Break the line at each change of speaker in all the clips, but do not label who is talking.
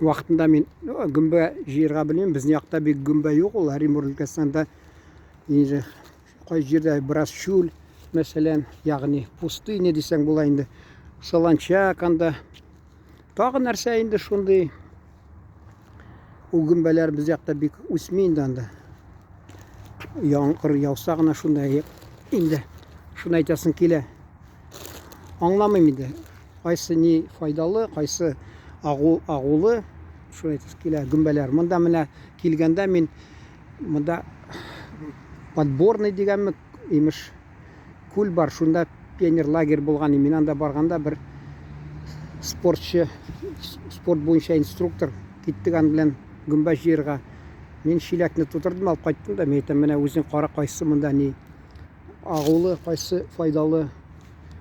вакытында мен гүмбә җыярга белмим. Безнең якта бик гүмбә юк ул. Оренбур өлкәсендә инде кай җирдә бераз чүл, мәсәлән, ягъни пустыня дисәң була инде. Солончак анда. Тагы нәрсә инде шундый. Ул гүмбәләр без якта бик үсми инде анда. Яңгыр яуса гына шундай инде. Шуны әйтәсем килә. Аңламыйм инде. Кайсы ни файдалы, кайсы агулы, шуны әйтәсем килә гүмбәләр. Монда менә килгәндә мин монда подборный дигәнме, имеш, күл бар. Шунда пионер лагерь булган. Мин анда барганда бер спортчы, спорт буенча инструктор киттек ан белән гүмбә җыярга. Мин чиләкне тутырдым, алып кайттым да, мен әйтәм, менә үзең кара кайсы монда ни агулы, кайсы файдалы.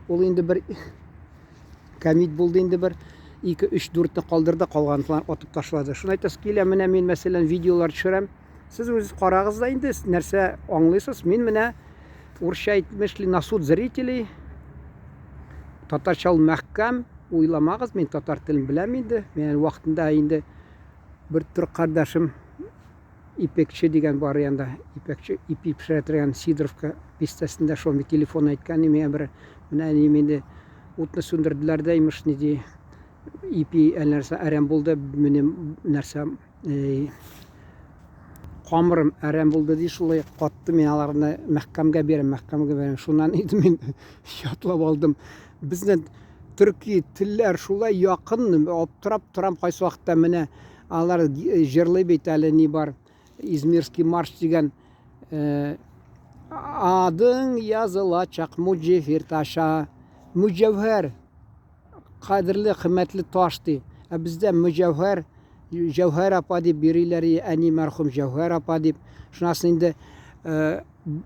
Ул инде бер камит булды, инде бер 2-3-4-не калдырды, калганларын атып ташлады. Шуны әйтәсем килә, менә мин мәсәлән видеолар төшерәм. Сез үзегез карагыз да инде нәрсә аңлыйсыз. Мин менә урысча әйтмешли на суд зрителей. Татарча ул мәхкәм, уйламагыз, мин татар телен беләм инде. Мен вакытында инде бер төрк кардашым Ипекче дигән бар янда, Ипекче, ипи пешерә торган Сидоровка бистәсендә шул телефон әйткән, миңа бер менә инде утны сүндерделәр дә, имеш, ни ди, ипи нәрсә әрәм булды, минем нәрсә камырым әрәм булды ди, шулай катты, мин аларны мәхкәмгә бирәм. Шуннан инде мин ятлап алдым. Безнең төрки телләр шулай якын, аптырап торам кайсы вакытта менә алар җырлый бит әле ни бар. Измирский марш дигән адың язылачак муҗевһир таша, муҗевһәр кадерле, кыйммәтле таш ди. Ә бездә муҗевһәр, Җәүһәр апа дип бириләр, әни мәрхүм Җәүһәр апа дип. Шунасын инде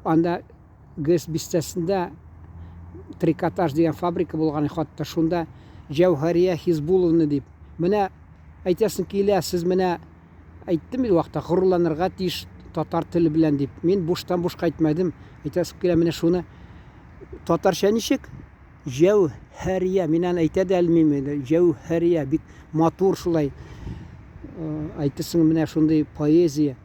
анда ГЭС бистәсендә трикотаж дигән фабрика булган, хатта шунда Җәүһәрия Хизбуловна дип. Менә әйтәсем килә, сез менә әйттем бит вакытта, горурланырга тиеш татар теле белән дип. Мин буштан-бушка әйтмәдем. Әйтәсем килә, менә шуны татарча ничек? Җәүһәрия. Мин аны әйтә дә белмим. Җәүһәрия бик матур шулай. Әйтәсең, менә шундый поэзия.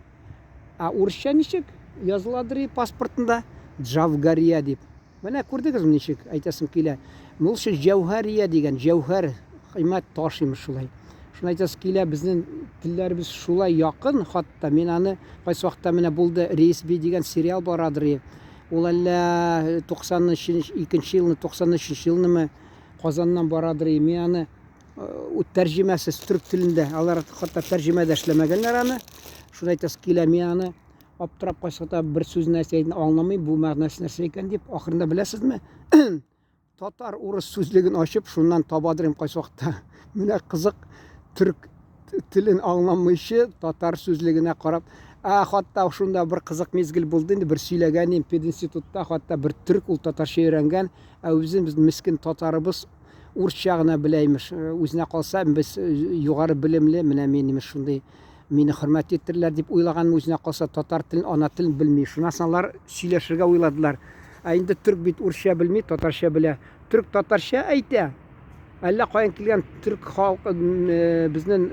Ә урысча ничек? Языладыр паспортында Джавгария дип. Менә күрдегезме ничек? Әйтәсем килә. Мул шу Җәүһәрия дигән, Җәүһәр кыйммәт таш имеш шулай. Шуны әйтәсем килә, безнең телләребез шулай якын, хатта мин аны кайсы вакытта менә булды, Рейс би дигән сериал барадыр. Ул әллә 92 елны, 93 елнымы Казаннан барадыр. Мин аны тәрҗемәсез төрк телендә, алар хатта тәрҗемәдә эшләмәгәннәр аны. Шуны әйтәсем килә, мин аны аптырап кайсы вакытта бер сүз нәрсәне аңламыйм, бу мәгънәсе нәрсә икән дип. Ахырында беләсезме? Татар урыс сүзлеген ачып, шуннан табадырым кайсы вакытта. Менә кызык түрк телен аңламыйчы татар сүзлегенә карап, хатта шунда бер кызык мезгил булды инде, бер сөйләгән пединститутта, хатта бер түрк ул татарча өйрәнгән, үзебез мискин татарыбыз урысча гына белә имеш. Үзенә калса, без югары белемле, менә мин имеш шундый, мине хөрмәт итерләр дип уйлаган, үзенә калса татар телен, ана телен белми. Шуннан алар сөйләшергә уйладылар. Инде түрк бит урысча белми, татарча белә. Түрк татарча әйтә. Әллә каян килгән түрк халкы, безнең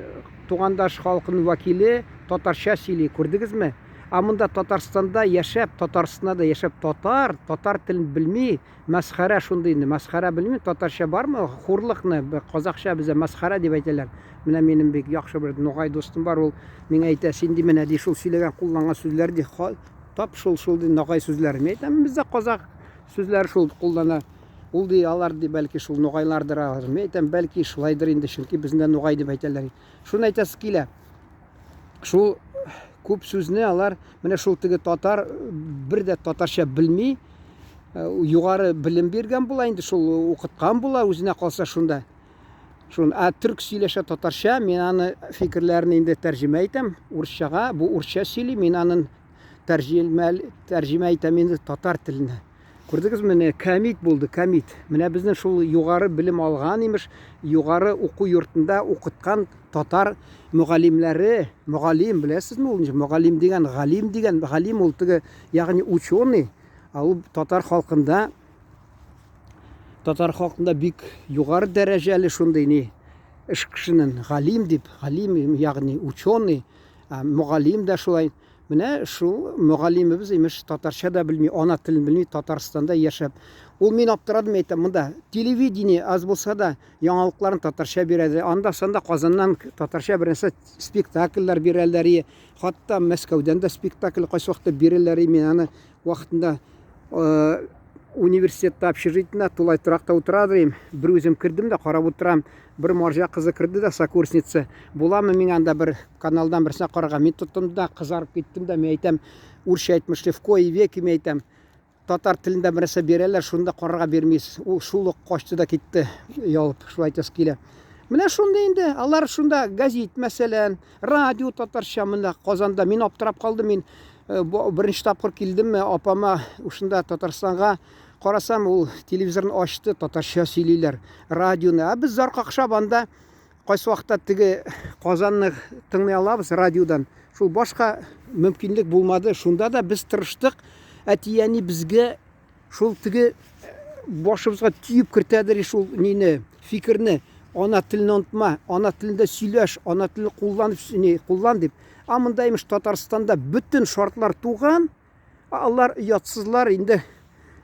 тугандаш халкының вәкиле татарча сөйли, күрдегезме? Ә монда Татарстанда яшәп, Татарстанда яшәп татар телен белми, мәсхәрә шундый инде, мәсхәрә белми, татарча бармы? Хурлыкны казакча безгә мәсхәрә дип әйтәләр. Менә минем бик яхшы бер нугай достым бар, ул миңа әйтә, син ди менә ди шул сөйләгән кулланган сүзләр ди, тап шул ди нугай сүзләр. Мен әйтәм, бездә казак сүзләр шул куллана. Ул ди, алар ди, бәлки шул нугайлардыр. Мен әйтәм, бәлки шулайдыр инде, чөнки бездә нугай дип әйтәләр. Шуны әйтәсе килә. Шул күп сүзне алар, менә шул теге татар бер дә татарча белми, югары белем биргән була инде, шул укыткан була, үзенә калса шунда. Шун, түрк сөйләшә татарча, мин аны фикерләрен инде тәрҗемә итәм урысчага, бу урысча сөйли, мин аның тәрҗемә итәм инде татар теленә. Күрдегезме, менә камит булды, камит. Менә безнең шул югары белем алган имеш, югары уку йортында укыткан татар мугалимләре, мугалим беләсезме ул? Мугалим дигән, галим ул теге, ягъни ученый. Ул татар халкында бик югары дәрәҗәле шундый ни эш кешенең галим дип, галим ягъни ученый, мөгаллим дә шулай. Менә шул мөгаллимебез имеш татарча да белми, ана телен белми, Татарстанда яшәп. Ул мин аптырадым, әйтәм, монда телевидение аз булса да яңалыкларын татарча бирәләр. Анда санда Казаннан татарча бернәрсә спектакльләр бирәләр. Хатта Мәскәүдән дә спектакль кайсы вакытта бирәләр. Мин аны вакытында университетта общежитиеда тулай торакта утырадыр. Бер үзем кирдем дә карап утырам. Бер марҗа кызы кирде дә, сокурсница. Буламы мин анда бер каналдан берсенә карарга. Мин тоттым да кызарып киттем дә, мен әйтәм, урысча әйтмешли, в кои веки, мен әйтәм, татар телендә бернәрсә бирәләр, шунда карарга бирмис. Ул шул ук качты да китте, ялып, шулай әйтәсе килә. Менә шунда инде, алар шунда газет, мәсәлән, радио татарча, менә Казанда. Мин аптырап калдым, мин беренче тапкыр килдем, апама ушында Татарстанга. Карасам, ул телевизорны ачты, татарча сөйлиләр, радионы. Без зар какшап анда кайсы вакытта теге Казанны тыңлый алабыз радиодан. Шул башка мөмкинлек булмады. Шунда да без тырыштык. Әтияни безгә шул теге башыбызга тиеп кертәдер шул нине, фикерне. Ана телен онытма, ана телендә сөйләш, ана телен куллан дип. Монда имеш Татарстанда бүтән шартлар туган. Алар ятсызлар инде.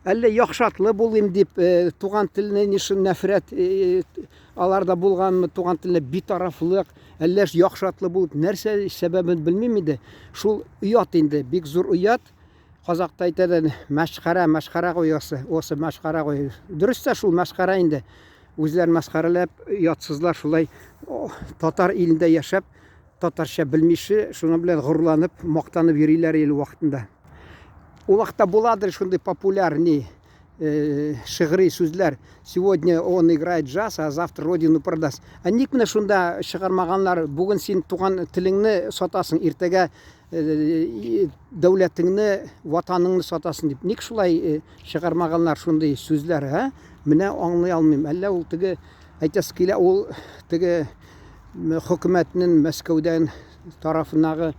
Әллә яхшатлы булыйм дип, туган теленә нишен нәфрәт аларда булганмы, туган теленә битарафлык, әллә яхшатлы булып, нәрсә сәбәбен белмим иде. Шул уят инде, бик зур уят. Казакта әйтәләр, мәшхәрә гоясы, осы мәшхәрә гой. Дөрестә шул мәшхәрә инде. Үзләр мәшхәрәләп, ятсызлар шулай татар илендә яшәп, татарча белмише, шуның белән горурланып, мактанып йөриләр ил вакытында. Ул вакытта буладыр шундый популярный шигъри сүзләр. Сегодня он играет джаз, а завтра родину продаст. Ник менә шунда чыгармаганнар, бүген син туган телеңне сатасың, иртәгә дәүләтеңне, ватаныңны сатасың дип. Ник шулай чыгармаганнар шундый сүзләр, Менә аңлый алмыйм. Әллә ул теге әйтәсе килә, ул теге хөкүмәтнең Мәскәүдән тарафыннагы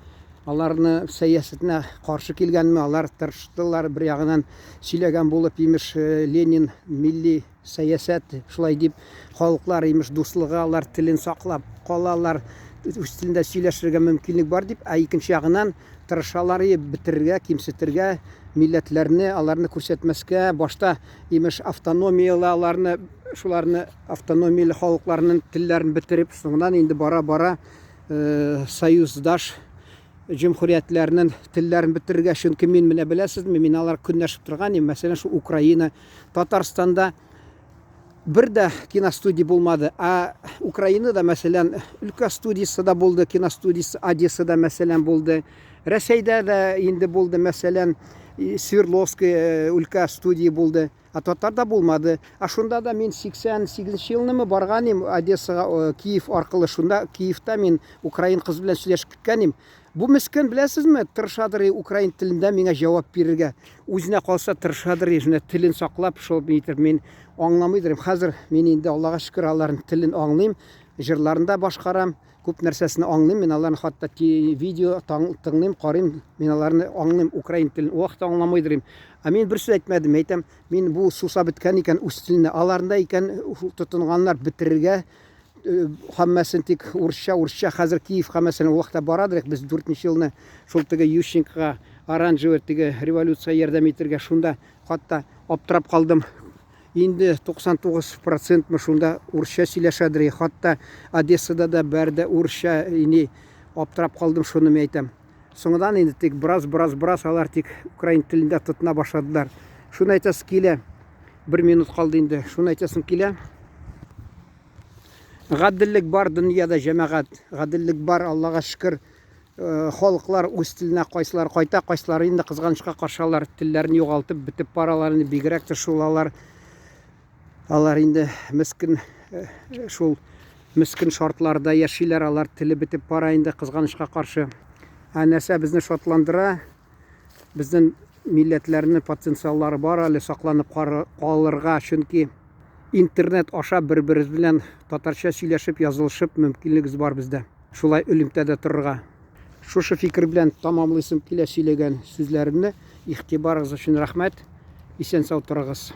аларны сәясәтенә каршы килгәнме, алар тырыштылар, бер ягынан сөйләгән булып, имеш Ленин милли сәясәт, шулай дип, халыклар имеш дуслыгы, алар телен саклап калалар, үз телендә сөйләшергә мөмкинлек бар дип, икенче ягынан тырышалар битерергә, кимсетергә милләтләрне, аларны күрсәтмәскә, башта имеш автономиялы аларны, шуларны автономиялы халыкларның телләрен битереп, соңыннан инде бара-бара союздаш җөмһүриятләрнең телләрен битергә, чөнки мин менә беләсезме, мин алар көнләшеп торган, мәсәлән, шу Украина, Татарстанда бер дә киностудия булмады, Украинада, мәсәлән, өлкә студиясе да булды, киностудиясе Одессада, мәсәлән, булды, Рәсәйдә дә инде булды, мәсәлән, Свердловская өлкә студия булды, Татарда булмады. Шунда да мин 88 елны барганым Одессага, Киев аркылы, шунда Киевта мин украин кыз белән сөйләшеп киткәнем. Бу мескен беләсезме, тырышадыр украин телендә миңа җавап бирергә. Үзенә калса тырышадыр, телен саклап, шул мин аңламыйдыр. Хәзер мин инде Аллага шөкер аларның телен аңлыйм, җырларында башкарам, күп нәрсәсен аңлыйм, мин аларны хатта видео тыңлыйм, карыйм, мин аларны аңлыйм, украин телен вакытта аңламыйдыр. Мин бер сүз әйтмәдем, әйтәм, мин бу суса биткән икән үз теленә, аларында икән тотынганнар битерергә, һәммәсен тик урысча, хәзер Киев һәммәсен вакытта барадыр, без 4нче елны шул теге Ющенкога оранжевый теге революция ярдәм итәргә, шунда хатта аптырап калдым. Инде 99% шунда урысча сөйләшәдер, хатта Одессада да бәрдә урысча, аптырап калдым, шуны әйтәм. Соңдан инде тик браз алар тик украин телендә тотына башладылар. Шуны әйтәсе килә, 1 минут калды инде, шуны әйтәсем килә. Гаделлек бар дөньяда, җәмәгать, гаделлек бар, Аллага шөкер. Халыклар үз теленә кайсылар кайта, кайсылары инде кызганычка каршылар, телләрен югалтып битеп баралар, бигрәк тә шул алар инде мескен, шул мескен шартларда яшиләр, алар теле битеп бара инде кызганычка каршы. Нәрсә безне шатландыра, безнең милләтләрнең потенциаллары бар, әле сакланып калырга, чөнки интернет аша бер-беребез белән татарча сөйләшеп, язылышып мөмкинлегебез бар бездә. Шулай элемтәдә торырга. Шушы фикер белән тамамлыйсым килә сөйләгән сүзләремне. Игътибарыгыз өчен рәхмәт. Исән сау торыгыз.